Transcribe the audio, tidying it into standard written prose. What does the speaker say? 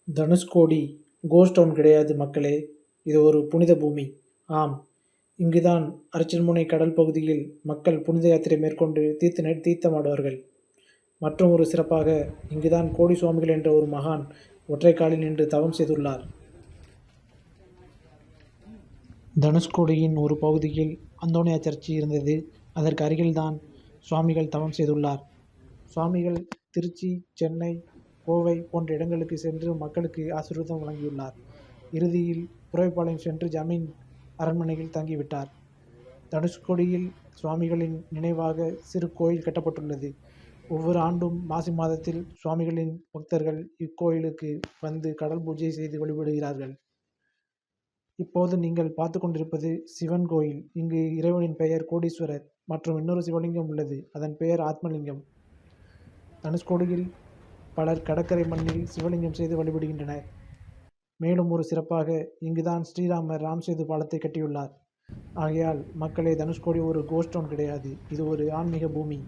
Dhanushkodi cost down கிடையாது மக்களே, இது ஒரு புனித பூமி. ஆம், இங்குதான் அர்ச்சன்முனை கடல் பகுதியில் மக்கள் புனித யாத்திரை மேற்கொண்டு தீர்த்தமாடுவார்கள். மற்றும் ஒரு சிறப்பாக, இங்குதான் கோடி சுவாமிகள் என்ற ஒரு மகான் ஒற்றை காலில் நின்று தவம் செய்துள்ளார். தனுஷ்கோடியின் ஒரு பகுதியில் அந்தோனியா சர்ச்சு இருந்தது. அதற்கு அருகில்தான் சுவாமிகள் தவம் செய்துள்ளார். சுவாமிகள் திருச்சி, சென்னை, கோவை போன்ற இடங்களுக்கு சென்று மக்களுக்கு ஆசீர்வாதம் வழங்கியுள்ளார். இறுதியில் புறவைப்பாளையம் சென்று ஜமீன் அரண்மனையில் தங்கிவிட்டார். தனுஷ்கோடியில் சுவாமிகளின் நினைவாக சிறு கோயில் கட்டப்பட்டுள்ளது. ஒவ்வொரு ஆண்டும் மாசி மாதத்தில் சுவாமிகளின் பக்தர்கள் இக்கோயிலுக்கு வந்து கடல் பூஜை செய்து வழிபடுகிறார்கள். இப்போது நீங்கள் பார்த்து கொண்டிருப்பது சிவன் கோயில். இங்கு இறைவனின் பெயர் கோடீஸ்வரர் மற்றும் இன்னொரு சிவலிங்கம் உள்ளது. அதன் பெயர் ஆத்மலிங்கம். தனுஷ்கோடியில் பலர் கடற்கரை மண்ணில் சிவலிங்கம் செய்து வழிபடுகின்றனர். மேலும் ஒரு சிறப்பாக, இங்குதான் ஸ்ரீராமர் ராம்சேது பாலத்தை கட்டியுள்ளார். ஆகையால் மக்களே, தனுஷ்கோடி ஒரு கோஸ்ட் டவுன் கிடையாது, இது ஒரு ஆன்மீக பூமி.